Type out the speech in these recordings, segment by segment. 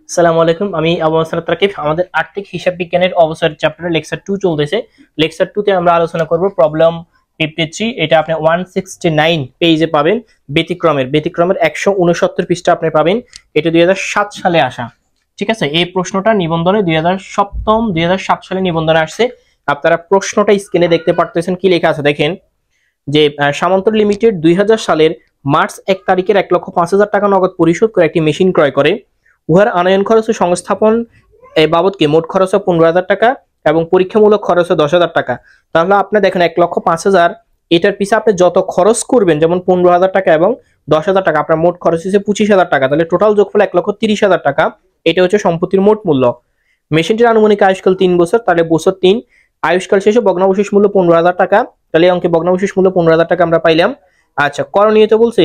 আসসালামু আলাইকুম, আমি আবু হাসান তাকিব। আমাদের আর্থিক হিসাব বিজ্ঞানের অবসর চ্যাপ্টারে লেকচার 2 চলতেছে। লেকচার 2 তে আমরা আলোচনা করব প্রবলেম 53। এটা আপনি 169 পেজে পাবেন। ব্যতিক্রমের 169 পৃষ্ঠা আপনি পাবেন। এটা 2007 সালে আসা। ঠিক আছে, এই প্রশ্নটা নিবন্ধনে 2007 সালে নিবন্ধনে আসছে। আপনারা প্রশ্নটা স্ক্রিনে দেখতে পারতেছেন, কি লেখা আছে দেখেন। যে সামন্ত লিমিটেড 2000 সালের মার্চ 1 তারিখের 1,05,000 টাকা নগদ পরিশোধ করে একটি মেশিন ক্রয় করে। উহার আনয়ন খরচ ও সংস্থাপন বাবদকে মোট খরচ 15,000 টাকা এবং পরীক্ষামূলক খরচ 10,000 টাকা। তাহলে আপনি দেখেন 1,05,000, এটার পিছে আপনি যত খরচ করবেন, যেমন 15,000 টাকা এবং 10,000 টাকা, আপনার মোট খরচ হচ্ছে 25,000 টাকা। তাহলে টোটাল যোগফল 1,30,000 টাকা। এটা হচ্ছে সম্পত্তির মোট মূল্য। মেশিনটির আনুমানিক আয়ুষ্কাল 3 বছর, তাহলে বছর 3। আয়ুষ্কাল শেষে ভগ্নাবশেষ মূল্য 15,000 টাকা। তাহলে এই অঙ্কে ভগ্নাবশেষ মূল্য 15,000 টাকা আমরা পাইলাম। আচ্ছা, করণীয় তো বলছে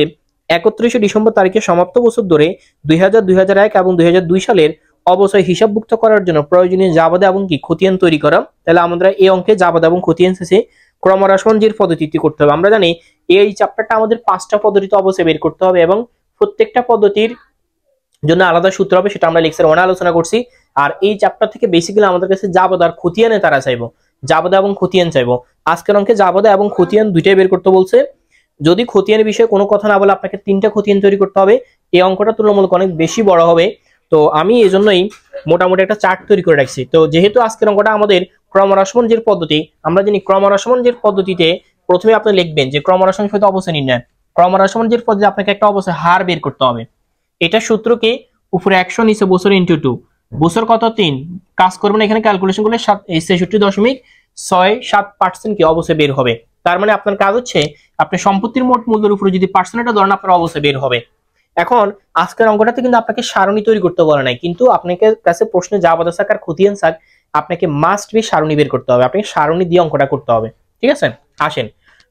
31 ডিসেম্বর তারিখে সমাপ্ত বছর ধরে 2000, 2001 এবং 2002 সালের অবশ্যই হিসাবভুক্ত করার জন্য প্রয়োজনীয় জাবেদা এবং কি খতিয়ান তৈরি করা। তাহলে আমরা এই অঙ্কে জাবেদা এবং খতিয়ান শেষে ক্রমহ্রাসমানজির পদ্ধতিতে করতে হবে। আমরা জানি এই চ্যাপ্টারটা আমাদের 5টা পদ্ধতিতে অবশ্যই বের করতে হবে এবং প্রত্যেকটা পদ্ধতির জন্য আলাদা সূত্র হবে, সেটা আমরা লেকচার 1 আলোচনা করছি। আর এই চ্যাপ্টার থেকে বেসিক্যালি আমাদের কাছে জাবেদা আর খতিয়ানে তারা চাইবো, জাবেদা এবং খতিয়ান চাইবো। আজকের অঙ্কে জাবেদা এবং খতিয়ান দুইটাই বের করতে বলছে। যদি খতিয়ানের বিষয়ে কোনো কথা না বলে আপনাকে 3টা খতিয়ান তৈরি করতে হবে। এই অঙ্কটা তুলনামূলক অনেক বেশি বড় হবে, তো আমি এই জন্যই মোটামুটি একটা চার্ট তৈরি করে রাখছি। তো যেহেতু আজকের অঙ্কটা আমাদের ক্রমহ্রাসমানজির পদ্ধতি, আমরা জানি ক্রমহ্রাসমানজির পদ্ধতিতে প্রথমে আপনি লিখবেন যে ক্রমহ্রাসমান সহিত অবশ্যই নির্ণয়। ক্রমহ্রাসমানজির পদ্ধতি আপনাকে একটা অবশ্যই হার বের করতে হবে। এটা সূত্র কি, উপরে 100 নিচে বছর ইনটু 2, বছর কত 3, কাজ করবেন এখানে ক্যালকুলেশন করলে 66.67% কি অবশ্যই বের হবে। তার মানে আপনার কাজ হচ্ছে আপনি সম্পত্তির মোট মূল্যের উপরে যদি পার্সেন্টটা ধরেন, আপনার অবশ্যই বের হবে। এখন আজকের অঙ্কটাতে কিন্তু আপনাকে সারণী তৈরি করতে বলে নাই, কিন্তু আপনাকে কাছে প্রশ্নে জাবেদা থাক আর খতিয়ান থাক, আপনাকে মাস্ট বি সারণী বের করতে হবে। আপনাকে সারণী দিয়ে অঙ্কটা করতে হবে। ঠিক আছে, আসেন।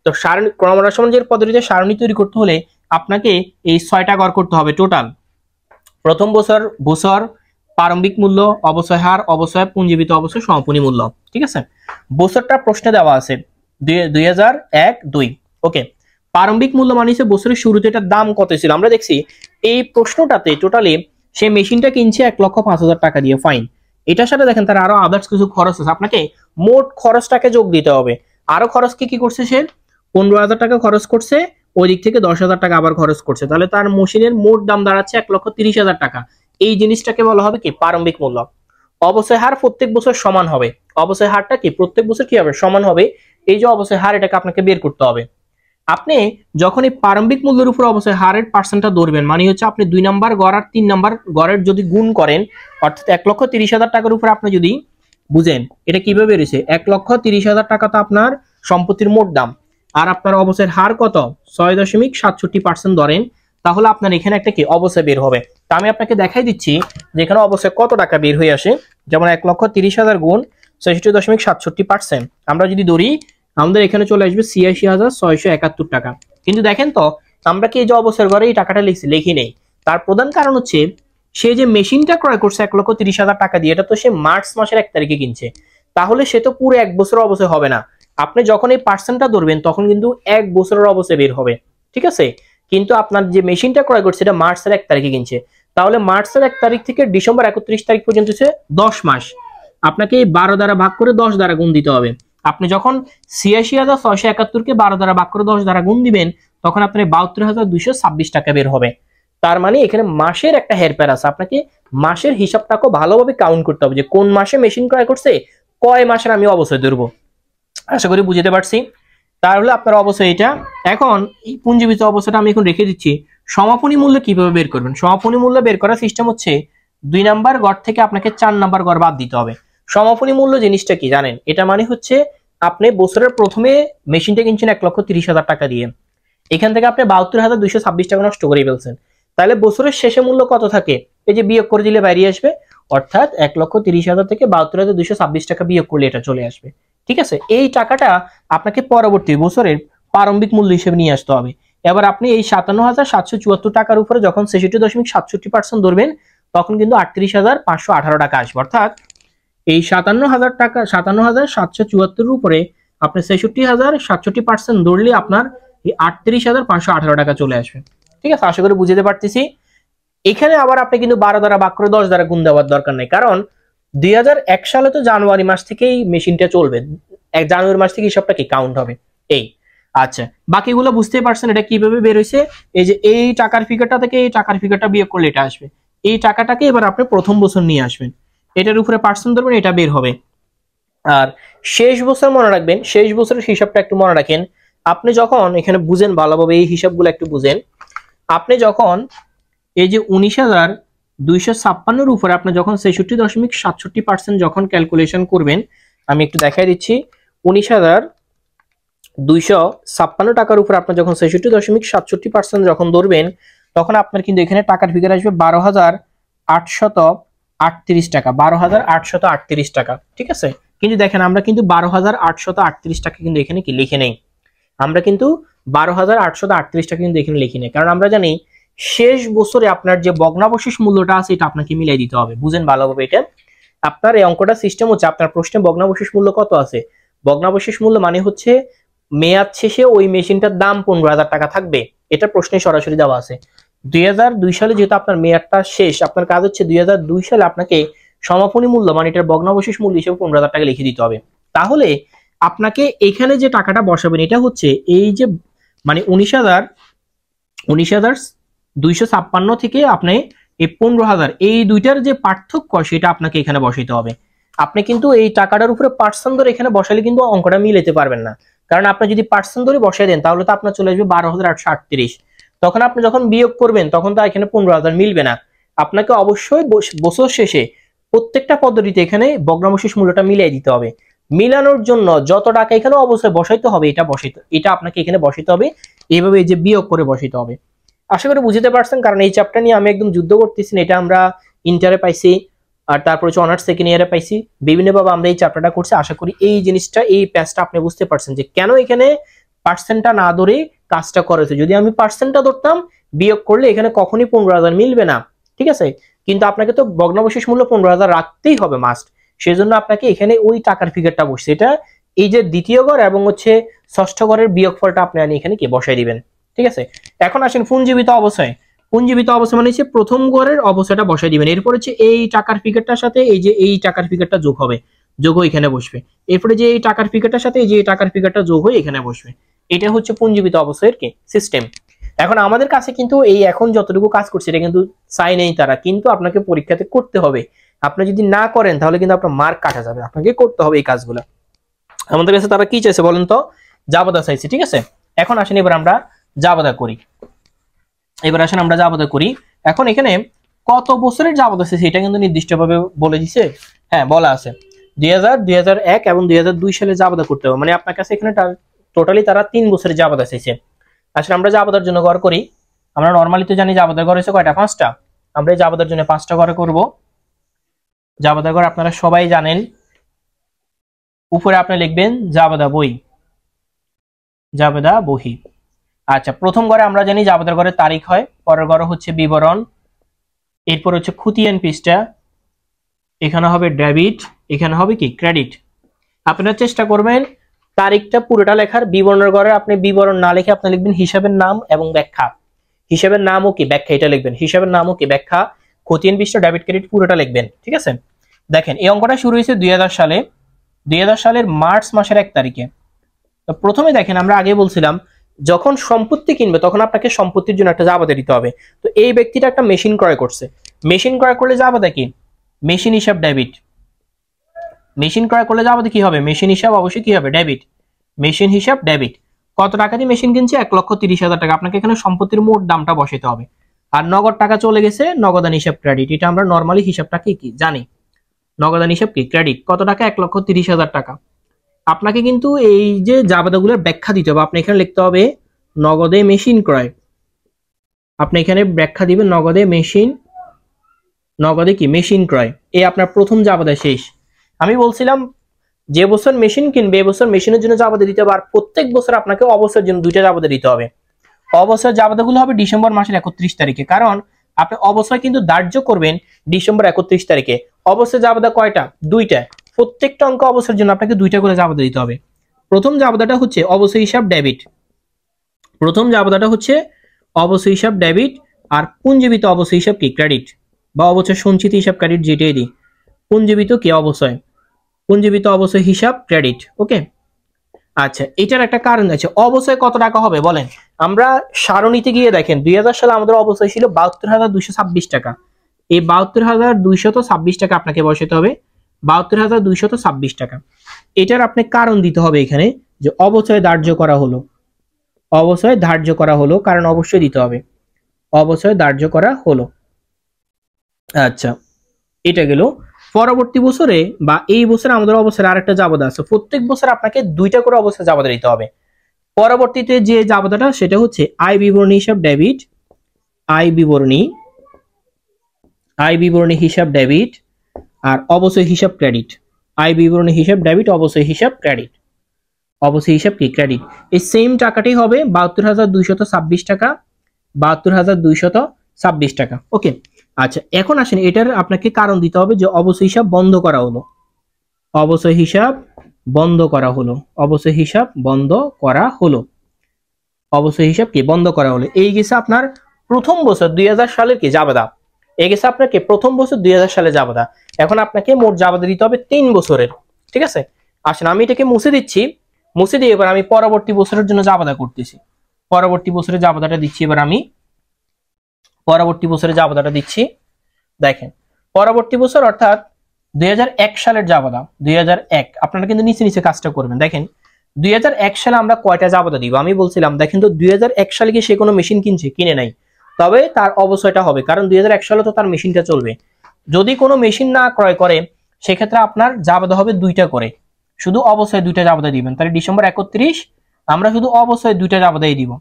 তো সারণী ক্রমহ্রাসমানজির পদ্ধতিতে সারণী তৈরি করতে হলে আপনাকে এই 6টা গড় করতে হবে টোটাল। প্রথম বছর প্রারম্ভিক মূল্য, অবশ্যই হার, অবশ্যই পুঞ্জীবিত, অবশ্যই সমাপনী মূল্য। ঠিক আছে, বছরটা প্রশ্নে দেওয়া আছে 2001-2। ওকে, প্রারম্ভিক মূল্য মানে হচ্ছে বছরের শুরুতে এটার দাম কত ছিল। আমরা দেখছি এই প্রশ্নটাতে টোটালি সে মেশিনটা কিনছে 1,05,000 টাকা দিয়ে, ফাইন। এটার সাথে দেখেন তার আরো আদার্স কিছু খরচ আছে, আপনাকে মোট খরচটাকে যোগ দিতে হবে। আরো খরচ কি করছে সে, 15,000 টাকা খরচ করছে, ওই দিক থেকে 10,000 টাকা আবার খরচ করছে। তাহলে তার মেশিনের মোট দাম দাঁড়াচ্ছে 1,30,000 টাকা। এই জিনিসটাকে বলা হবে কি প্রারম্ভিক মূল্য। অবশ্যই হার প্রত্যেক বছর সমান হবে। অবশ্যই হারটা কি প্রত্যেক বছর কি হবে, সমান হবে। এই যে অবশ্যই হার, এটাকে আপনাকে বের করতে হবে। আপনি যখন এই প্রারম্ভিক মূল্যের উপর অবশ্যই হারের পার্সেন্টটা ধরবেন, মানে হচ্ছে আপনি 2 নাম্বার গড় আর 3 নাম্বার গড়ের যদি গুণ করেন, অর্থাৎ 1,30,000 টাকার উপর আপনি যদি বুঝেন এটা কিভাবে বেরিয়েছে, 1,30,000 টাকা তো আপনার সম্পত্তির মোট দাম, আর আপনার অবশ্যই হার কত 6.67% ধরেন, তাহলে আপনার এখানে একটা কি অবশ্যই বের হবে। তা আমি আপনাকে দেখাই দিচ্ছি যে এখানে অবশ্যই কত টাকা বের হয়ে আসে। যেমন 1,30,000 গুণ 66.67%, আমরা যদি ধরি আমাদের এখানে চলে আসবে 86,671 টাকা। কিন্তু দেখেন তো আমরা কি এই যে অবসর ঘরে এই টাকাটা লিখি নেই। তার প্রধান কারণ হচ্ছে সে যে মেশিনটা ক্রয় করছে 1,30,000 টাকা দিয়ে, এটা তো সে মার্চ মাসের 1 তারিখে কিনছে। তাহলে সে তো পুরো 1 বছর অবশ্যই হবে না। আপনি যখন এই পার্সেন্টটা ধরবেন তখন কিন্তু 1 বছরের অবশ্যই বের হবে। ঠিক আছে, কিন্তু আপনার যে মেশিনটা ক্রয় করছে এটা মার্চের 1 তারিখে কিনছে। তাহলে মার্চের 1 তারিখ থেকে ডিসেম্বর 31 তারিখ পর্যন্ত হচ্ছে 10 মাস। আপনাকে 12 দ্বারা ভাগ করে 10 দ্বারা গুণ দিতে হবে। আপনি যখন 86,671 কে 12 দ্বারা ভাগ করে 10 দ্বারা গুণ দিবেন, তখন আপনার 72,226 টাকা বের হবে। তার মানে এখানে মাসের একটা হেরফের আছে। আপনাকে মাসের হিসাবটাকে ভালোভাবে কাউন্ট করতে হবে যে কোন মাসে মেশিন ক্রয় করছে, কয় মাসের আমি অবশ্যই ধরবো। আশা করি বুঝতে পারছি। তাহলে আপনার অবশ্যই এটা এখন এই পুঞ্জীবিত অবস্থাটা আমি এখন রেখে দিচ্ছি। সমাপনী মূল্য কিভাবে বের করবেন, সমাপনী মূল্য বের করার সিস্টেম হচ্ছে 2 নাম্বার গড় থেকে আপনাকে 4 নাম্বার গড় বাদ দিতে হবে। সমাপনী মূল্য জিনিসটা কি জানেন, এটা মানে হচ্ছে আপনি বছরের প্রথমে মেশিনটা কিনছেন 1,30,000 টাকা দিয়ে, এখান থেকে আপনি 72,226 টাকা নষ্ট করে ফেলছেন। তাহলে বছরের শেষে মূল্য কত থাকে, এই যে বিয়োগ করে দিলে বাইরে আসবে, অর্থাৎ 1,30,000 থেকে 72,226 টাকা বিয়োগ করলে এটা চলে আসবে। ঠিক আছে, এই টাকাটা আপনাকে পরবর্তী বছরের প্রারম্ভিক মূল্য হিসেবে নিয়ে আসতে হবে। এবার আপনি এই 57,774 টাকার উপরে যখন 66.67% ধরবেন, তখন কিন্তু 38,518 টাকা আসবে। অর্থাৎ এই 57,774 উপরে আপনি 66,067% ধরলে আপনার এই 38,518 টাকা চলে আসবে। ঠিক আছে, আশা করি বুঝতে পারতেছি। এখানে আবার আপনি কিন্তু 12 দ্বারা ভাগ করে 10 দ্বারা গুণ দেওয়ার দরকার নেই, কারণ 2001 সালে তো জানুয়ারি মাস থেকেই মেশিনটা চলবে, জানুয়ারি মাস থেকে হিসাবটা কি কাউন্ট হবে এই। আচ্ছা, বাকিগুলো বুঝতেই পারছেন এটা কিভাবে বের হয়েছে। এই যে এই টাকার ফিগারটা থেকে এই টাকার ফিগারটা বিয়োগ করলে এটা আসবে, এই টাকাটাকে এবার আপনি প্রথম বছর নিয়ে আসবেন, এটার উপরে পার্সেন্ট ধরবেন, এটা বের হবে। আর শেষ বছর মনে রাখবেন, শেষ বছরের হিসাবটা একটু মনে রাখেন। আপনি যখন এখানে বুঝেন ভালোভাবে, এই হিসাবগুলো একটু বুঝেন। আপনি যখন এই যে 19,256 উপরে আপনি যখন 66.67% যখন ক্যালকুলেশন করবেন, আমি একটু দেখাই দিচ্ছি, 19,256 টাকার উপর আপনি যখন 66.67% যখন ধরবেন, তখন আপনার কিন্তু এখানে টাকার ফিগার আসবে 12,838 টাকা, 12,838 টাকা, ঠিক আছে। কিন্তু দেখেন আমরা কিন্তু 12,838 টাকা কিন্তু এখানে কি লিখে নেই, আমরা কিন্তু 12,838 টাকা কিন্তু এখানে লিখি নেই, কারণ আমরা জানি শেষ বছরে আপনার যে ভগ্নাবশেষ মূল্যটা আছে এটা আপনাকে মিলাই দিতে হবে। বুঝেন ভালোভাবে এটা, আপনার এই অঙ্কটা সিস্টেম হচ্ছে, আপনার প্রশ্নে ভগ্নাবশেষ মূল্য কত আছে, ভগ্নাবশেষ মূল্য মানে হচ্ছে মেয়াদ শেষে ওই মেশিনটার দাম 15,000 টাকা থাকবে, এটা প্রশ্নে সরাসরি দেওয়া আছে। 2002 সালে যেহেতু আপনার মেয়াদটা শেষ, আপনার কাজ হচ্ছে 2002 সালে আপনাকে সমাপনী মূল্য মানে এটার ভগ্নাবশেষ মূল্য হিসেবে 15,000 টাকা লিখে দিতে হবে। তাহলে আপনাকে এখানে যে টাকাটা বসাবেন এটা হচ্ছে এই যে মানে 19,256 থেকে আপনি এই 15,000, এই দুইটার যে পার্থক্য সেটা আপনাকে এখানে বসাইতে হবে। আপনি কিন্তু এই টাকাটার উপরে পার্সেন্ট ধরে এখানে বসালে কিন্তু অঙ্কটা মিলাতে পারবেন না, কারণ আপনি যদি পার্সেন্ট ধরে বসাই দেন তাহলে তো আপনার চলে আসবে 12,838, তখন আপনি যখন বিয়োগ করবেন তখন তো এখানে 15,000 মিলবে না। আপনাকে অবশ্যই বছর শেষে প্রত্যেকটা পদ্ধতিতে এখানে ভগ্নাবশেষ মূল্যটা মিলিয়ে দিতে হবে। মিলানোর জন্য যত টাকা এখানে অবশ্যই বসাইতে হবে, এটা আপনাকে এখানে বসাইতে হবে, এইভাবে এই যে বিয়োগ করে বসাইতে হবে। আশা করি বুঝতে পারছেন, কারণ এই চ্যাপ্টার নিয়ে আমি একদম যুদ্ধ করতেছি, এটা আমরা ইন্টারে পাইছি আর তারপর হচ্ছে অনার্স সেকেন্ড ইয়ারে পাইছি, বিভিন্নভাবে আমরা এই চ্যাপ্টারটা করছি। আশা করি এই জিনিসটা, এই প্যাচটা আপনি বুঝতে পারছেন যে কেন এখানে পার্সেন্টটা না ধরে কাজটা করেছে। যদি আমি পার্সেন্টটা ধরতাম, বিয়োগ করলে এখানে কখনই 15,000 মিলবে না, ঠিক আছে। কিন্তু আপনাকে তো ভগ্নাবশেষ মূল্য 15,000 রাখতেই হবে মাস্ট, সেজন্য আপনাকে এখানে ওই টাকার ফিগারটা বসছে, এটা এই যে দ্বিতীয় ঘর এবং হচ্ছে ষষ্ঠ ঘরের বিয়োগফলটা আপনি এখানে কি বসাই দিবেন, ঠিক আছে। এখন আসেন পুঞ্জীবিত অবস্থায়, পুঞ্জীবিত অবস্থা মানে হচ্ছে প্রথম ঘরের অবস্থাটা বসাই দিবেন, এরপর হচ্ছে এই টাকার ফিগারটার সাথে এই যে এই টাকার ফিগারটা যোগ হবে, যোগ হয়ে এখানে বসবে, এরপরে যে এই টাকার ফিগারটার সাথে এই যে এই টাকার ফিগারটা যোগ হয়ে এখানে বসবে। এটা হচ্ছে পুঞ্জীবিত অবস্থার কি সিস্টেম। এখন আমাদের কাছে কিন্তু এই এখন যতটুকু কাজ করছে এটা কিন্তু চাই নেই তারা, কিন্তু আপনাকে পরীক্ষাতে করতে হবে। আপনি যদি না করেন তাহলে কিন্তু আপনার মার্ক কাটা যাবে, আপনাকে করতে হবে এই কাজগুলো। আমাদের কাছে তারা কি চাইছে বলেন তো, জাবেদা চাইছে, ঠিক আছে। এখন আসেন এবার আমরা জাবেদা করি, এখন এখানে কত বছরের জাবেদা আছে সেটা কিন্তু নির্দিষ্টভাবে বলে দিছে, হ্যাঁ বলা আছে 2000, 2001 এবং 2002 সালে জাবেদা করতে হবে, মানে আপনার কাছে এখানে টোটালি তারা 3 বছরের জাবেদা চাইছে। আসলে আমরা জাবেদার জন্য ঘর করি, আমরা নরমালি তো জানি জাবেদার ঘর হচ্ছে কয়টা, 5টা, আমরা এই জাবেদার জন্য 5টা ঘরে করব। জাবেদার ঘর আপনারা সবাই জানেন, উপরে আপনি লিখবেন জাবেদা বই, জাবেদা বহি। আচ্ছা, প্রথম ঘরে আমরা জানি জাবেদার ঘরে তারিখ হয়, পরের ঘরে হচ্ছে বিবরণ, এরপর হচ্ছে খতিয়ান পৃষ্ঠা, এখানে হবে ডেবিট, এখানে হবে কি ক্রেডিট। আপনারা চেষ্টা করবেন তারিখটা পুরোটা লেখার, বিবরণের ঘরে আপনি বিবরণ না লিখে আপনি লিখবেন হিসাবের নাম এবং ব্যাখ্যা, হিসাবের নাম ও কি ব্যাখ্যা এটা লিখবেন, হিসাবের নাম ও কি ব্যাখ্যা, খতিয়ান পৃষ্ঠা, ডেবিট ক্রেডিট পুরোটা লিখবেন, ঠিক আছে। দেখেন এই অঙ্কটা শুরু হয়েছে 2000 সালে, 2000 সালের মার্চ মাসের 1 তারিখে। তো প্রথমে দেখেন আমরা আগে বলছিলাম যখন সম্পত্তি কিনবে তখন আপনাকে সম্পত্তির জন্য একটা জাবেদা দিতে হবে। তো এই ব্যক্তিটা একটা মেশিন ক্রয় করছে, মেশিন ক্রয় করলে জাবেদা কি, মেশিন হিসাব ডেবিট, মেশিন ক্রয় করলে জাবেদা কি হবে, মেশিন হিসাব অবশ্যই কি হবে ডেবিট, মেশিন হিসাব ডেবিট। কত টাকা দিয়ে মেশিন কিনছে, 1,30,000 টাকা, আপনাকে এখানে সম্পত্তির মোট দামটা বসাতে হবে। আর নগদ টাকা চলে গেছে, নগদান হিসাব ক্রেডিট, এটা আমরা নরমালি হিসাবটা কি জানি, নগদান হিসাব কি ক্রেডিট। কত টাকা, 1,30,000 টাকা। আপনাকে কিন্তু এই যে জাবেদাগুলোর ব্যাখ্যা দিতে হবে, আপনি এখানে লিখতে হবে নগদে মেশিন ক্রয়, আপনি এখানে ব্যাখ্যা দিবেন নগদে মেশিন, নগদে কি মেশিন ক্রয়, এই আপনার প্রথম জাবেদা শেষ। আমি বলছিলাম যে বছর মেশিন কিনবে এ বছর মেশিনের জন্য জাবেদা দিতে হবে, আর প্রত্যেক বছর আপনাকে অবসরের জন্য 2টা জাবেদা দিতে হবে। অবসর জাবেদাগুলো হবে ডিসেম্বর মাসের 31 তারিখে, কারণ আপনি অবসর কিন্তু ধার্য করবেন ডিসেম্বর 31 তারিখে। অবসর জাবেদা কয়টা, 2টা, প্রত্যেকটা অঙ্ক অবসরের জন্য আপনাকে 2টা করে জাবেদা দিতে হবে। প্রথম জাবেদাটা হচ্ছে অবসর হিসাব ডেবিট, প্রথম জাবেদাটা হচ্ছে অবসর হিসাব ডেবিট, আর পুঞ্জীবিত অবশ্যই হিসাব কি ক্রেডিট, বা অবশ্যই সঞ্চিত হিসাব ক্রেডিট যেটাই দিই, পুঞ্জীবিত কি অবশ্যই, পুঞ্জীবিত অবশ্যই হিসাব ক্রেডিট। ওকে, আচ্ছা এটার একটা কারণ আছে, অবশ্যই কত টাকা হবে বলেন। আমরা সারণীতে গিয়ে দেখেন 2000 সালে আমাদের অবশ্যই ছিল 72,226 টাকা। এই 72,226 টাকা আপনাকে বসাতে হবে, 72,226 টাকা। এটার আপনি কারণ দিতে হবে এখানে যে অবশ্যই ধার্য করা হলো, অবশ্যই ধার্য করা হলো, কারণ অবশ্যই দিতে হবে, অবশ্যই ধার্য করা হলো। আচ্ছা এটা গেল। পরবর্তী বছরে বা এই বছরে আমাদের অবসরে আরেকটা জাবেদা আছে, প্রত্যেক বছর আপনাকে 2টা করে অবসরে জাবেদা দিতে হবে। পরবর্তীতে যে জাবেদাটা সেটা হচ্ছে আয় বিবরণী হিসাব ডেবিট, আয় বিবরণী, আয় বিবরণী হিসাব ডেবিট আর অবশ্যই হিসাব ক্রেডিট। আয় বিবরণী হিসাব ডেবিট, অবশ্যই হিসাব ক্রেডিট, অবশ্যই হিসাব কি ক্রেডিট। এই সেম টাকাটাই হবে 72,226 টাকা, 72,226 টাকা। ওকে, আচ্ছা এখন আসেন এটার আপনাকে কারণ দিতে হবে যে অবশ্যই হিসাব বন্ধ করা হলো, অবশ্যই হিসাব বন্ধ করা হলো, অবশ্যই হিসাব বন্ধ করা হলো, অবশ্যই হিসাব কি বন্ধ করা হলো। এই গেছে আপনার প্রথম বছর 2000 সালের কি জাবেদা, এই গেছে আপনাকে প্রথম বছর 2000 সালে জাবেদা। এখন আপনাকে মোট জাবেদা দিতে হবে 3 বছরের। ঠিক আছে, আসেন আমি এটাকে মুছে দিচ্ছি, মুছে দিয়ে এবার আমি পরবর্তী বছরের জন্য জাবেদা করতেছি। পরবর্তী বছরের জাবেদাটা দিচ্ছি, এবার আমি পরবর্তী বছরের জাবেদাটা দিচ্ছি। দেখেন পরবর্তী বছর অর্থাৎ 2001 সালের জাবেদা, 2001, আপনারা কিন্তু নিচে নিচে কাজটা করবেন। দেখেন 2001 সালে আমরা কয়টা জাবেদা দিব, আমি বলছিলাম দেখেন তো 2001 সালে কি সে কোনো মেশিন কিনছে, কিনে নাই, তবে তার অবশ্যইটা হবে, কারণ 2001 সালে তো তার মেশিনটা চলবে। যদি কোনো মেশিন না ক্রয় করে সেক্ষেত্রে আপনার জাবেদা হবে 2টা করে, শুধু অবশ্যই 2টা জাবেদা দিবেন। তাহলে ডিসেম্বর 31 আমরা শুধু অবশ্যই 2টা জাবেদাই দিব।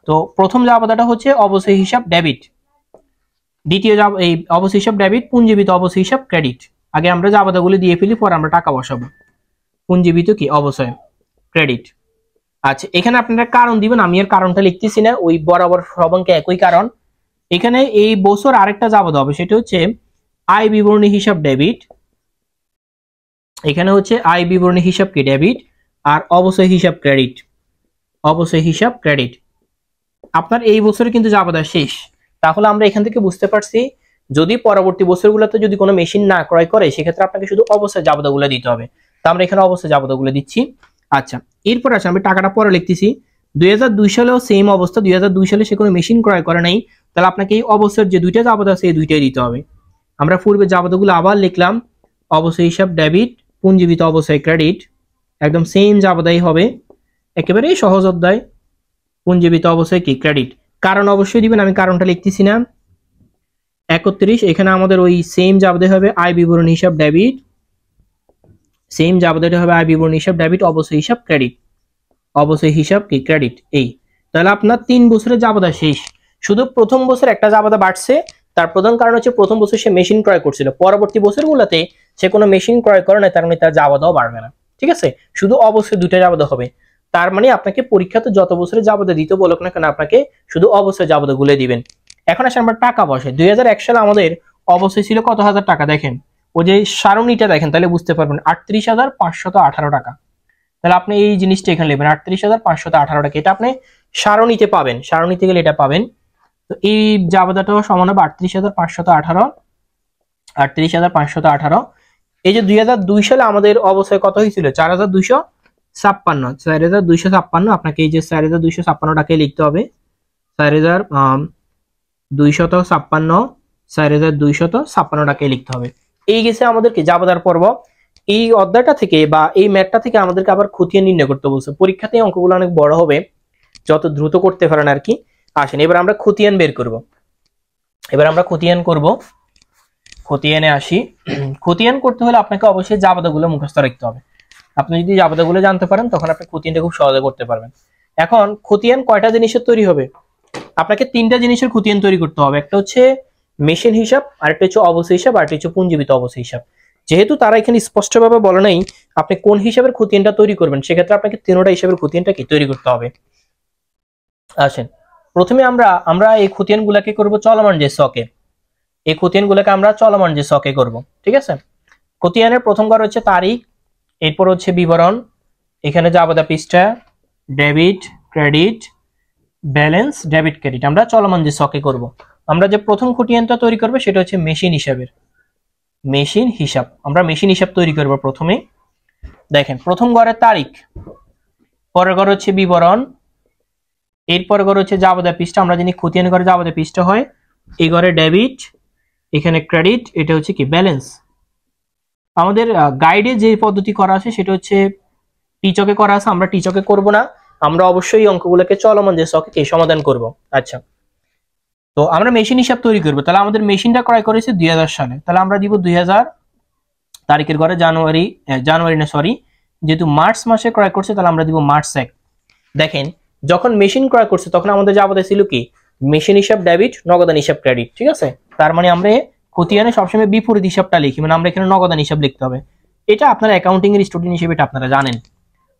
তো প্রথম জাবেদাটা হচ্ছে অবশ্যই হিসাব ডেবিট, দ্বিতীয় এই অবশ্যই হিসাব ডেবিট, পুঞ্জীবিত অবশ্যই হিসাব ক্রেডিট। আগে আমরা জাবেদাগুলো দিয়ে ফেলি, পরে আমরা টাকা বসাবো। পুঞ্জীবিত কি অবশ্যই ক্রেডিট। আচ্ছা এখানে আপনারা কারণ দিবেন, আমি এর কারণটা লিখতেছি না, ওই বরাবর সবাইকে একই কারণ। এখানে এই বছর আরেকটা জাবেদা হবে, সেটা হচ্ছে আয় বিবরণী হিসাব ডেবিট, এখানে হচ্ছে আয় বিবরণী হিসাব কি ডেবিট আর অবশ্যই হিসাব ক্রেডিট, অবশ্যই হিসাব ক্রেডিট। আপনার এই বছরে কিন্তু জাবেদা শেষ। তাহলে আমরা এখান থেকে বুঝতে পারছি যদি পরবর্তী বছরগুলোতে যদি কোনো মেশিন না ক্রয় করে সেক্ষেত্রে আপনাকে শুধু অবশ্যই জাবেদাগুলো দিতে হবে। তো আমরা এখানে অবশ্যই জাবেদাগুলো দিচ্ছি। আচ্ছা এরপর আছে আমি টাকাটা পরে লিখতেছি। 2002 সালেও সেম অবস্থা, 2002 সালে সে কোনো মেশিন ক্রয় করে নাই, তাহলে আপনাকে এই অবস্থার যে 2টা জাবেদা আছে এই 2টাই দিতে হবে। আমরা পূর্বে জাবেদাগুলো আবার লিখলাম, অবশ্যই হিসাব ডেবিট, পুঞ্জীবিত অবশ্যই ক্রেডিট, একদম সেম জাবেদাই হবে, একেবারেই সহজ অধ্যায়। পুঞ্জীবিত অবশ্যই কি ক্রেডিট, কারণ অবশ্যই দিবেন, আমি কারণটা লিখতেছি না। 31 এখানে আমাদের ওই সেম জাবেদা হবে আয় বিবরণী হিসাব ডেবিট, সেম জাবেদাটা হবে আয় বিবরণী হিসাব ডেবিট, অবশ্যই হিসাব ক্রেডিট, অবশ্যই হিসাব কি ক্রেডিট। এই তাহলে আপনার 3 বছরের জাবেদা শেষ। শুধু প্রথম বছর একটা জাবেদা বাড়ছে, তার প্রধান কারণ হচ্ছে প্রথম বছর সে মেশিন ক্রয় করছিল, পরবর্তী বছরগুলোতে সে কোনো মেশিন ক্রয় করে না, তার মানে তার জাবেদাও বাড়বে না। ঠিক আছে, শুধু অবশ্যই 2টা জাবেদা হবে। তার মানে আপনাকে পরীক্ষাতে যত বছরের জাবেদা দিতে বলুক না কেন আপনাকে শুধু অবশ্যই জাবেদাগুলো দিবেন। এখন আসলে আমরা টাকা বসাই। 2001 সালে আমাদের অবশ্যই ছিল কত হাজার টাকা, দেখেন ওই যে সারণীটা দেখেন তাহলে বুঝতে পারবেন 38,518 টাকা। তাহলে আপনি এই জিনিসটা এখানে নেবেন 38,518 টাকা, এটা আপনি সারণীতে পাবেন, সারণীতে গেলে এটা পাবেন। তো এই জাবেদাটাও সমান হবে 38,518, 38,518। এই যে 2002 সালে আমাদের অবশ্যই কত হয়েছিল 4,256, 4,256, আপনাকে এই যে 4,256 টাকায় লিখতে হবে, 4,256, 4,256 টাকায় লিখতে হবে। এই গেছে আমাদেরকে জাবেদার পর্ব। এই অধ্যায়টা থেকে বা এই ম্যাথটা থেকে আমাদেরকে আবার খতিয়ান নির্ণয় করতে বলছে। পরীক্ষাতে অঙ্কগুলো অনেক বড় হবে, যত দ্রুত করতে পারেন আর কি। আসেন এবার আমরা খতিয়ান বের করব, এবার আমরা খতিয়ান করব। খতিয়ানে আসি। খতিয়ান করতে হলে আপনাকে অবশ্যই জাবেদাগুলো মুখস্থ রাখতে হবে। আপনি যদি জাবেদাগুলো জানতে পারেন তখন আপনি খতিয়ানটা খুব সহজে করতে পারবেন। এখন খতিয়ান কয়টা জিনিসের তৈরি হবে, আপনাকে 3টা জিনিসের খতিয়ান তৈরি করতে হবে। একটা হচ্ছে মেশিন হিসাব, আরেকটা হচ্ছে অবশ্যই হিসাব, আরেকটা হচ্ছে পুঞ্জীবিত অবশ্যই হিসাব। যেহেতু তারা এখানে স্পষ্টভাবে বলে নাই আপনি কোন হিসাবের খতিয়ানটা তৈরি করবেন, সেক্ষেত্রে আপনাকে 3টা হিসাবের খতিয়ানটাকে তৈরি করতে হবে। আসেন প্রথমে আমরা এই খতিয়ানগুলোকে করব চলমান যে ছকে, এই খতিয়ানগুলোকে আমরা চলমান যে ছকে করব। ঠিক আছে, খতিয়ানের প্রথম ঘর হচ্ছে তারিখ, এরপর হচ্ছে বিবরণ, এখানে জাবেদা পৃষ্ঠা, debit credit, balance debit credit আমরা চলমান যে স্টকে করব। আমরা যে প্রথম খতিয়ানটা তৈরি করব সেটা হচ্ছে মেশিন হিসাবের, মেশিন হিসাব। আমরা মেশিন হিসাব তৈরি করব প্রথমে। দেখেন প্রথম ঘরের তারিখ, পরের ঘর হচ্ছে বিবরণ, এরপর ঘর হচ্ছে যাবতীয় পৃষ্ঠা। আমরা জানি খতিয়ান ঘরে যাবতীয় পৃষ্ঠা হয়, এই ঘরে ডেবিট, এখানে ক্রেডিট, এটা হচ্ছে কি ব্যালেন্স। আমাদের গাইডে যে পদ্ধতি করা আছে সেটা হচ্ছে টিচকে করা আছে, আমরা টিচকে করব না, আমরা অবশ্যই এই অঙ্কগুলোকে চলমান যে স্টকে সমাধান করব। আচ্ছা, তো আমরা মেশিন হিসাব তৈরি করব। তাহলে আমাদের মেশিনটা ক্রয় করেছে 2000 সালে, তাহলে আমরা দিব 2000 তারিখের ঘরে জানুয়ারি না সরি, যেহেতু মার্চ মাসে ক্রয় করছে তাহলে আমরা দিব মার্চ 1। দেখেন যখন মেশিন ক্রয় করছে তখন আমাদের যাবতীয় ছিল কি মেশিন হিসাব ডেবিট, নগদান হিসাব ক্রেডিট, ঠিক আছে। তার মানে আমরা খতিয়ানে সবসময় বিপরীত হিসাবটা লিখি, মানে আমরা এখানে নগদান হিসাব লিখতে হবে। এটা আপনারা অ্যাকাউন্টিং এর স্টুডেন্ট হিসেবে এটা আপনারা জানেন,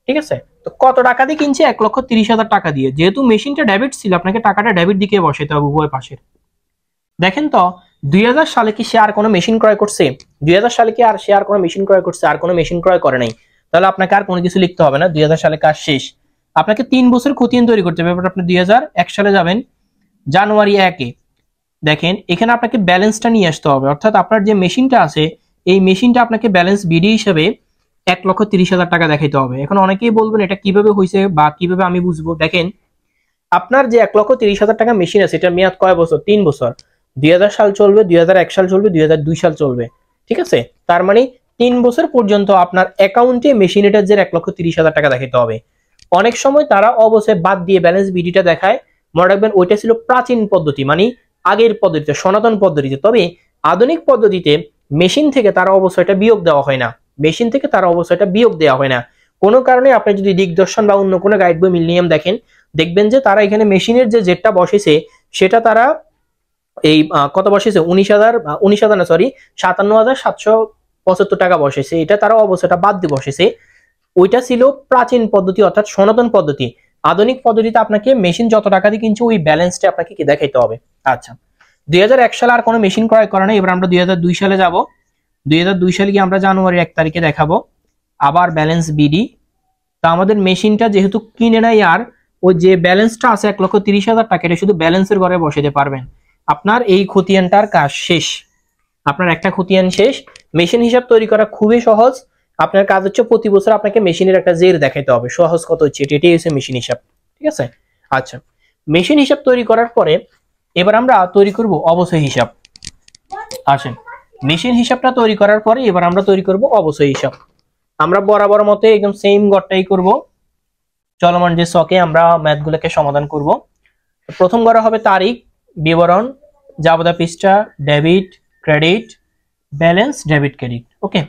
ঠিক আছে। তো কত টাকা দিয়ে কিনছে? 1,30,000 টাকা দিয়ে। যেহেতু মেশিনটা ডেবিট ছিল আপনাকে টাকাটা ডেবিট দিকে বসাতে হবে উভয় পাশের। দেখেন তো 2000 সালে কি সে আর কোনো মেশিন ক্রয় করছে? 2000 সালে কি আর সে আর কোনো মেশিন ক্রয় করছে? আর কোনো মেশিন ক্রয় করে নাই। তাহলে আপনাকে আর কোনো কিছু লিখতে হবে না, 2000 সালে কাজ শেষ। আপনাকে 3 বছর খতিয়ান তৈরি করতে হবে। আপনি 2001 সালে যাবেন, জানুয়ারি 1-এ দেখেন এখানে আপনাকে ব্যালেন্সটা নিয়ে আসতে হবে, অর্থাৎ আপনার যে মেশিনটা আছে এই মেশিনটা আপনাকে ব্যালেন্স বিডি হিসেবে 1,30,000 টাকা দেখাইতে হবে। এখন অনেকেই বলবেন এটা কিভাবে হয়েছে বা কিভাবে আমি বুঝবো। দেখেন আপনার যে 1,30,000 টাকা মেশিন আছে এটার মেয়াদ কয় বছর? 3 বছর। 2000 সাল চলবে, 2001 সাল চলবে, 2002 সাল চলবে, ঠিক আছে। তার মানে 3 বছর পর্যন্ত আপনার অ্যাকাউন্টে মেশিনেটার যে 1,30,000 টাকা দেখাইতে হবে। অনেক সময় তারা অবশ্যই বাদ দিয়ে ব্যালেন্স বিডিটা দেখায়, মনে রাখবেন ওইটা ছিল প্রাচীন পদ্ধতি, মানে আগের পদ্ধতিতে, সনাতন পদ্ধতিতে। তবে আধুনিক পদ্ধতিতে মেশিন থেকে তারা অবশ্যই বিয়োগ দেওয়া হয় না, মেশিন থেকে তারা অবশ্যই বিয়োগ দেওয়া হয় না। কোনো কারণে আপনি যদি দিগদর্শন বা অন্য কোনো গাইড বই মিলিনিয়াম দেখেন, দেখবেন যে তারা এখানে মেশিনের যে জেটটা বসেছে সেটা তারা এই কত বসেছে 19,000 না সরি 57,775 টাকা বসেছে। এটা তারা অবশ্যই বাদ দিয়ে বসেছে। ওইটা ছিল প্রাচীন পদ্ধতি অর্থাৎ সনাতন পদ্ধতি। আধুনিক পদ্ধতিতে আপনাকে মেশিন যত টাকা দিয়ে কিনছে ওই ব্যালেন্সটা আপনাকে কি দেখাইতে হবে। আচ্ছা, 2001 সালে আর কোনো মেশিন ক্রয় করে না। এবার আমরা 2002 সালে যাব। 2002 সালে গিয়ে আমরা জানুয়ারি 1 তারিখে দেখাবো আবার ব্যালেন্স বিডি। তা আমাদের মেশিনটা যেহেতু কিনে নাই, আর ওই যে ব্যালেন্সটা আছে 1,30,000 টাকা, এটা শুধু ব্যালেন্সের ঘরে বসাতে পারবেন। আপনার এই খতিয়ানটার কাজ শেষ, আপনার একটা খতিয়ান শেষ। মেশিন হিসাব তৈরি করা খুবই সহজ। আপনার কাজ হচ্ছে প্রতি বছর আপনাকে মেশিনের একটা জের দেখাইতে হবে। সহজ কত হচ্ছে এটাই হচ্ছে মেশিন হিসাব, ঠিক আছে। আচ্ছা, মেশিন হিসাব তৈরি করার পরে এবার আমরা তৈরি করব অবশ্যই হিসাব। আসেন, মেশিন হিসাবটা তৈরি করার পরে এবার আমরা তৈরি করব অবশ্যই হিসাব। আমরা বরাবর মতো একদম সেম ঘরটাই করব। চলমান যে স্টকে আমরা ম্যাথগুলোকে সমাধান করব। প্রথম ঘরে হবে তারিখ, বিবরণ, যাবতীয় পৃষ্ঠা, debit, credit, balance, debit, credit. Okay,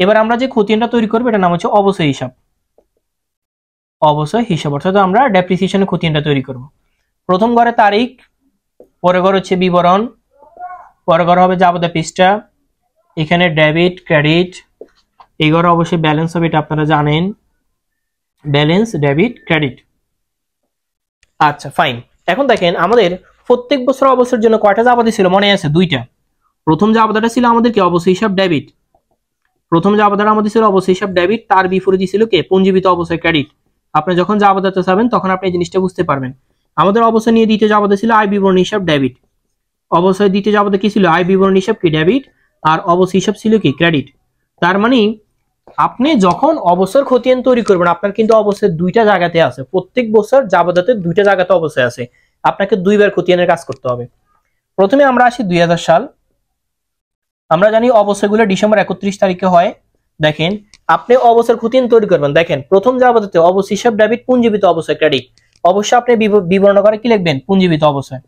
এবার আমরা যে খতিয়ানটা তৈরি করব এটার নাম হচ্ছে অবশ্যই হিসাব। অবশ্যই হিসাব অর্থাৎ আমরা ডেপ্রিসিয়েশনের খতিয়ানটা তৈরি করব। প্রথম ঘরে তারিখ, পরের ঘর হচ্ছে বিবরণ, পরের ঘর হবে যাবতীয় পৃষ্ঠা, এখানে ডেবিট, ক্রেডিট, এই ঘরে অবশ্যই ব্যালেন্স হবে, এটা আপনারা জানেন, ব্যালেন্স, ডেবিট, ক্রেডিট। আচ্ছা ফাইন। এখন দেখেন আমাদের প্রত্যেক বছর অবসরের জন্য কয়টা যাবতীয় ছিল মনে আছে? 2টা। প্রথম যাবতীয়টা ছিল আমাদের কি অবশ্যই হিসাব ডেবিট। প্রথম যাবতীয়টা আমাদের ছিল অবশ্যই হিসাব ডেবিট, তার বিপরীতে ছিল কি পুঞ্জীবিত অবশ্যই ক্রেডিট। আপনি যখন যাবতীয়তা চাবেন তখন আপনি এই জিনিসটা বুঝতে পারবেন। আমাদের অবশ্যই নিয়ে দ্বিতীয় যাবতীয় ছিল আয় বিবরণী হিসাব ডেবিট। অবশ্যই দ্বিতীয় যাবতীয় কি ছিল? আয় বিবরণী হিসাব কি ডেবিট, আর অবশ্যই হিসাব ছিল কি ক্রেডিট। তার মানে আপনি যখন অবসর খতিয়ান তৈরি করবেন আপনার কিন্তু অবশ্যই 2টা জায়গাতে আছে। প্রত্যেক বছর যাবতীয়তে 2টা জায়গাতে অবশ্যই আছে, আপনাকে 2বার খতিয়ানের কাজ করতে হবে। প্রথমে আমরা আসি 2000 সাল। আমরা জানি অবশ্যইগুলো ডিসেম্বর 31 তারিখে হয়। দেখেন আপনি অবসর খতিয়ান তৈরি করবেন, দেখেন প্রথম যাবতীয়তে অবশ্যই হিসাব ডেবিট, পুঞ্জীবিত অবশ্যই ক্রেডিট। অবশ্যই আপনি বিবরণ করে কি লিখবেন? পুঞ্জীবিত অবশ্যই,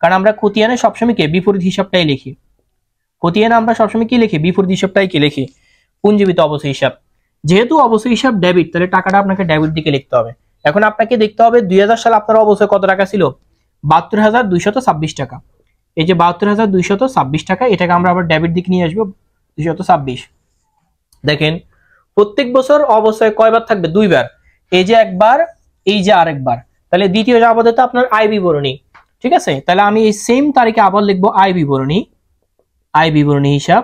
কারণ আমরা খতিয়ানে সবসময় কি বিপরীত হিসাবটাই লিখি। খতিয়ানে আমরা সবসময় কি লিখি? বিপরীত হিসাবটাই কি লিখি? পুঞ্জীবিত অবশ্যই হিসাব। যেহেতু অবশ্যই হিসাব ডেবিট তাহলে টাকাটা আপনাকে ডেবিট দিকে লিখতে হবে। এখন আপনাকে দেখতে হবে 2000 সালে আপনার অবশ্যই কত টাকা ছিল? 72,226 টাকা। এই যে 72,226 টাকা, এটাকে আমরা আবার ডেবিট দিকে নিয়ে আসবো 226। দেখেন প্রত্যেক বছর অবশ্যই কয়বার থাকবে? 2বার। এই যে একবার, এই যে আরেকবার। তাহলে দ্বিতীয় যাবতীয়তে আপনার আয় বিবরণী, ঠিক আছে। তাহলে আমি এই সেম তারিখে আবার লিখবো আয় বিবরণী, আয় বিবরণী হিসাব।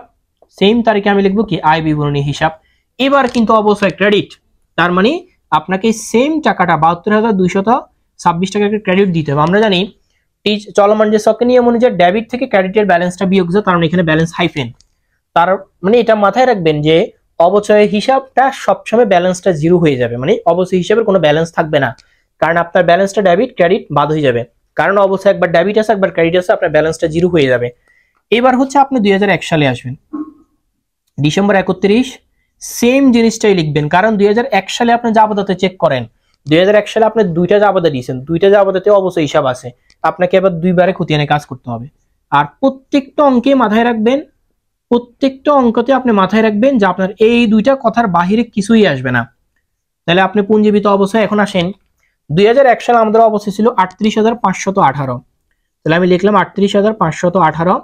সেম তারিখে আমি লিখবো কি? আয় বিবরণী হিসাব। এবার কিন্তু অবশ্যই ক্রেডিট, তার মানে আপনাকে সেম টাকাটা টাকা ক্রেডিট দিতে হবে। আমরা জানি চলমান যে স্টকের নিয়ম অনুযায়ী ডেবিট থেকে ক্রেডিটের ব্যালেন্সটা বিয়োগ যায়, কারণ এখানে ব্যালেন্স হাইফেন। তার মানে এটা মাথায় রাখবেন যে অবচয়ের হিসাবটা সবসময় ব্যালেন্সটা জিরো হয়ে যাবে, মানে অবচয় হিসাবের কোনো ব্যালেন্স থাকবে না, কারণ আপনার ব্যালেন্সটা ডেবিট ক্রেডিট বাদ হয়ে যাবে, কারণ অবশ্যই একবার ডেবিট আছে একবার ক্রেডিট আছে, আপনার ব্যালেন্সটা জিরো হয়ে যাবে। এবার হচ্ছে আপনি 2001 সালে আসবেন, ডিসেম্বর 31 সেম জিনিসটাই লিখবেন, কারণ 2001 সালে আপনি জাবদাতে চেক করেন, 2001 সালে আপনি দুইটা জাবদা দিয়েছেন, দুইটা জাবদাতে অবশ্যই হিসাব আছে, আপনাকে এবার দুইবারে খতিয়ানে কাজ করতে হবে। আর প্রত্যেকটা অঙ্কে মাথায় রাখবেন, প্রত্যেকটা অঙ্কতে আপনি মাথায় রাখবেন যে আপনার এই দুইটা কথার বাহিরে কিছুই আসবে না। তাহলে আপনি পুঞ্জীবিত অবস্থায় এখন আসেন, 2001 সালে আমাদের অবস্থা ছিল 38,518, তাহলে আমি লিখলাম 38,518,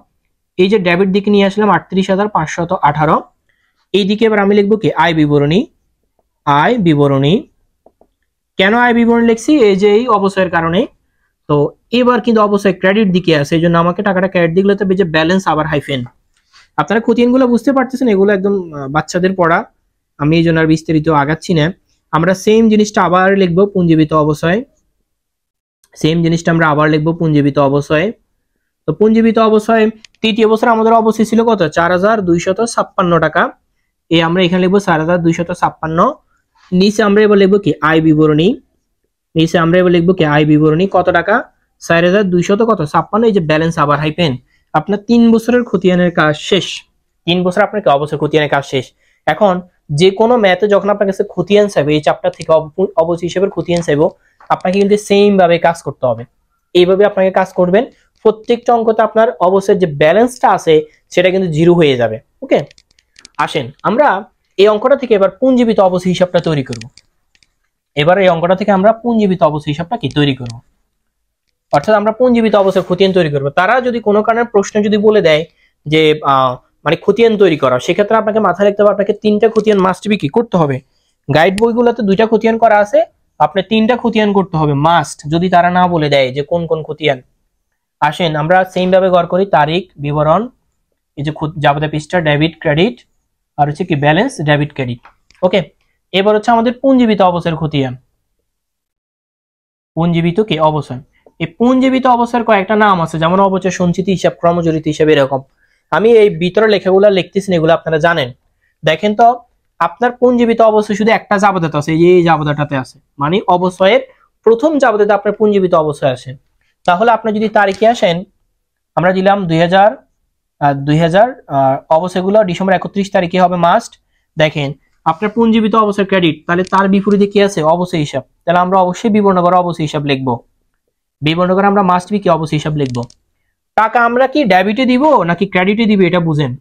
এই যে ডেবিট দিকে নিয়ে আসলাম 38,518, এই দিকে এবার আমি লিখবো কি আয় বিবরণী, আয় বিবরণী। কেন আয় বিবরণী লিখছি? এই যে এই অবশ্যের কারণে। তো এবার কিন্তু অবশ্যই ক্রেডিট দিকে আছে, এই জন্য আমাকে টাকাটা ক্রেডিট দিকে লিখতে হবে, যে ব্যালেন্স আবার হাইফেন। আপনারা খতিয়ানগুলো বুঝতে পারতেছেন, এগুলো একদম বাচ্চাদের পড়া, আমি এই জন্য আর বিস্তারিত আগাচ্ছি না। আমরা সেম জিনিসটা আবার লিখবো পুঞ্জীবিত অবশ্যই, সেম জিনিসটা আমরা আবার লিখবো পুঞ্জীবিত অবশ্যই। তো পুঞ্জীবিত অবশ্যই তৃতীয় বছর আমাদের অবশ্যই ছিল কত? 4,256 টাকা। এই আমরা এখানে লিখবো 4,256, নিচে আমরা এবার লিখবো কি আয় বিবরণী, নিচে আমরা এবার লিখবো কি আয় বিবরণী, কত টাকা? 4,256, এই যে ব্যালেন্স আবার হাইফেন। আপনার 3 বছরের খতিয়ানের কাজ শেষ, 3 বছর আপনার অবশ্যই খতিয়ানের কাজ শেষ। এখন যে কোনো ম্যাথে যখন আপনার কাছে খতিয়ান চাইবে, এই চ্যাপ্টার থেকে অবশ্যই হিসেবে খতিয়ান চাইবো, আপনাকে কিন্তু সেম ভাবে কাজ করতে হবে, এইভাবে আপনাকে কাজ করবেন। প্রত্যেকটা অঙ্কতে আপনার অবশ্যই যে ব্যালেন্সটা আছে সেটা কিন্তু জিরো হয়ে যাবে। ওকে, আসেন আমরা এই অঙ্কটা থেকে এবার পুঞ্জীবিত অবশ্যই হিসাবটা তৈরি করব। এবার এই অঙ্কটা থেকে আমরা পুঞ্জীবিত অবশ্যই হিসাবটা কি তৈরি করব, অর্থাৎ আমরা পুঞ্জীবিত অবশ্যই খতিয়ান তৈরি করব। তারা যদি কোনো কারণে প্রশ্ন যদি বলে দেয় যে মানে খতিয়ান তৈরি করা, সেক্ষেত্রে আপনাকে মাথায় রাখতে হবে আপনাকে 3টা খতিয়ান মাস্ট বি কি করতে হবে। গাইড বইগুলোতে 2টা খতিয়ান করা আছে, আপনি 3টা খতিয়ান করতে হবে মাস্ট, যদি তারা না বলে দেয় যে কোন কোন খতিয়ান। আসেন আমরা সেম ভাবে গড় করি, তারিখ বিবরণ, এই যে যাবতীয় পৃষ্ঠা ডেবিট ক্রেডিট, আর হচ্ছে কি ব্যালেন্স ডেবিট ক্রেডিট। ওকে, এবার হচ্ছে আমাদের পুঞ্জীবিত অবস্থার খতিয়ান, পুঞ্জীবিত কি অবস্থান। এই পুঞ্জীবিত অবস্থার কয়েকটা নাম আছে, যেমন অবচয় সঞ্চিতি হিসাব, ক্রমজরিত হিসাব, এরকম। আমি এই ভিতরে লেখাগুলো লিখতেছি, এগুলো আপনারা জানেন। দেখেন তো আপনার পুঞ্জীবিত অবস্থায় শুধু একটা জাবদাতে আছে, এই জাবদাটাতে আছে, মানে অবশ্যয়ের প্রথম জাবদাতে আপনার পুঞ্জীবিত অবস্থায় আসে। তাহলে আপনি যদি তারিখে আসেন, আমরা দিলাম 2000 অবস্থাগুলো ডিসেম্বর 31 তারিখে হবে মাস্ট। দেখেন আপনার পুঞ্জীবিত অবস্থার ক্রেডিট, তাহলে তার বিপরীতে কি আছে? অবশ্যই হিসাব। তাহলে আমরা অবশ্যই বিবরণ করে অবশ্যই হিসাব লিখবো, বিবরণ করে আমরা মাস্ট বি কি অবশ্যই হিসাব লিখবো। টাকা আমরা কি ডেবিটে দিব নাকি ক্রেডিটে দিব এটা বুঝেন।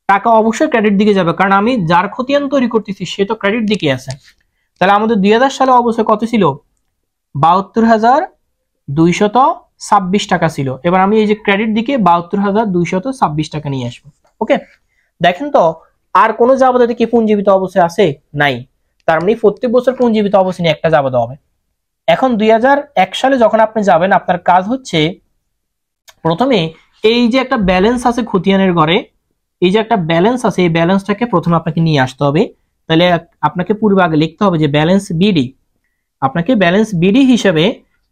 টাকা অবশ্যই ক্রেডিট দিকে যাবে, কারণ আমি যার খতিয়ান তৈরি করতেছি সে তো ক্রেডিট দিকে আছে। তাহলে আমাদের 2000 সালে অবশ্যই কত ছিল? 72,226 টাকা ছিল। এবার আমি এই যে ক্রেডিট দিকে 72,226 টাকা নিয়ে আসবো। ওকে, দেখেন তো আর কোন জাবদাতে কি পুঞ্জীবিত অবস্থায় আছে? নাই। তার মানে প্রত্যেক বছর পুঞ্জীবিত অবস্থা নিয়ে একটা জাবদা হবে। এখন 2001 সালে যখন আপনি যাবেন, আপনার কাজ হচ্ছে প্রথমে এই যে একটা ব্যালেন্স আছে খতিয়ানের ঘরে, এই যে একটা ব্যালেন্স আছে, এই ব্যালেন্সটাকে প্রথমে আপনাকে নিয়ে আসতে হবে। তাহলে আপনাকে পূর্বে আগে লিখতে হবে যে ব্যালেন্স বিডি, আপনাকে ব্যালেন্স বিডি হিসেবে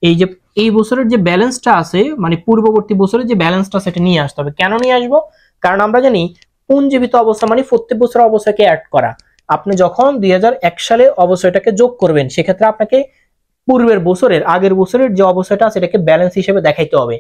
এই যে এই বছরের যে ব্যালেন্সটা আছে, মানে পূর্ববর্তী বছরের যে ব্যালেন্সটা সেটা নিয়ে আসতে হবে। কেন নিয়ে আসবো? কারণ আমরা জানি পুঞ্জীবিত অবস্থা মানে প্রত্যেক বছর অবস্থাকে অ্যাড করা। আপনি যখন 2001 সালে অবস্থাটাকে যোগ করবেন, সেক্ষেত্রে আপনাকে পূর্বের বছরের আগের বছরের যে অবস্থাটা সেটাকে ব্যালেন্স হিসেবে দেখাইতে হবে।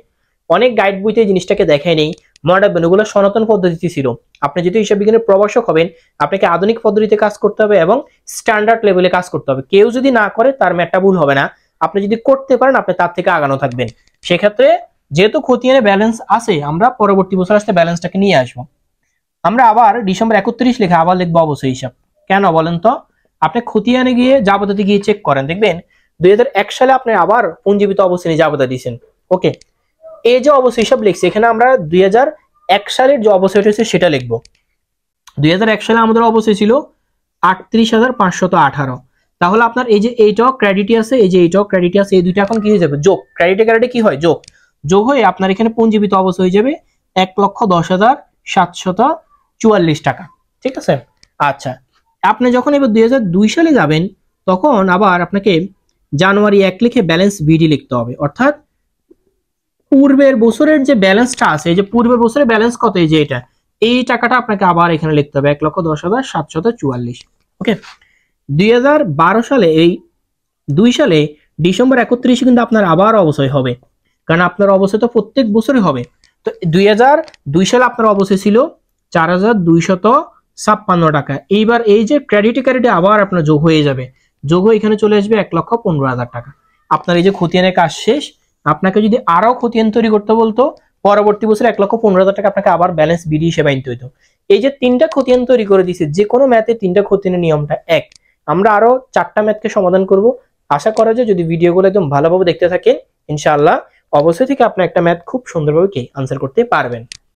অনেক গাইড বইতে এই জিনিসটাকে দেখায় নেই, মনে রাখবেন ওগুলো সনাতন পদ্ধতি ছিল। আপনি যদি হিসাব বিজ্ঞানের প্রভাষক হবেন, আপনাকে আধুনিক পদ্ধতিতে কাজ করতে হবে এবং স্ট্যান্ডার্ড লেভেলে কাজ করতে হবে। কেউ যদি না করে তার ম্যাটটা ভুল হবে না, আপনি যদি করতে পারেন আপনি তার থেকে আগানো থাকবেন। সেক্ষেত্রে যেহেতু খতিয়ানে ব্যালেন্স আছে, আমরা পরবর্তী বছর আসতে ব্যালেন্সটাকে নিয়ে আসবো। আমরা আবার ডিসেম্বর 31 লিখে আবার লিখবো অবশ্যই হিসাব। কেন বলেন তো? আপনি খতিয়ানে গিয়ে জাবদাতে গিয়ে চেক করেন, দেখবেন 2001 সালে আপনি আবার পুঞ্জীবিত অবস্থায় জাবদা দিয়েছেন। ওকে, এই যে অবশ্যই হিসাব লিখছি, এখানে আমরা 2001 সালের যে অবশ্যই হয়েছে সেটা লিখবো। 2001 সালে আমাদের অবশ্যই ছিল 38,518। তাহলে আপনার এই যে এইটাও ক্রেডিটই আছে, এই যে এইটাও ক্রেডিটই আছে, এই দুইটা এখন কি হয়ে যাবে? যোগ। ক্রেডিটে ক্রেডিটে কি হয়? যোগ। যোগ হয়ে আপনার এখানে পুঞ্জীবিত অবস্থা হয়ে যাবে 1,10,744 টাকা। ঠিক আছে, আচ্ছা। আপনি যখন এবার 2002 সালে যাবেন, তখন আবার আপনাকে জানুয়ারি 1 লিখে ব্যালেন্স বিডি লিখতে হবে। অর্থাৎ পূর্বের বছরের যে ব্যালেন্সটা আছে, এই যে পূর্বের বছরের ব্যালেন্স কত, এই যে এটা, এই টাকাটা আপনাকে আবার এখানে লিখতে হবে 1,10,744। ওকে, 2012 সালে, এই 2 সালে ডিসেম্বর 31 কিন্তু আপনার আবার অবশ্যই হবে, কারণ আপনার অবশ্যই তো প্রত্যেক বছরই হবে। তো 2002 সালে আপনার অবশ্যই ছিল 4,256 টাকা। এইবার এই যে ক্রেডিটে ক্রেডিটে আবার আপনার যোগ হয়ে যাবে, যোগ হয়ে এখানে চলে আসবে 1,15,000 টাকা। আপনার এই যে খতিয়ানের কাজ শেষ। আপনাকে যদি আরো খতিয়ান তৈরি করতে বলতো, পরবর্তী বছর 1,15,000 টাকা আপনাকে আবার ব্যালেন্স বিডি হিসেবে আনতে হইতো। এই যে 3টা খতিয়ান তৈরি করে দিয়েছে, যে কোনো ম্যাথে 3টা খতিয়ানের নিয়মটা এক। আমরা আরো 4টা ম্যাথকে সমাধান করব। আশা করা যায় যদি ভিডিওগুলো একদম ভালোভাবে দেখতে থাকেন, ইনশাআল্লাহ অবশ্যই থেকে আপনি একটা ম্যাথ খুব সুন্দরভাবে আনসার করতে পারবেন।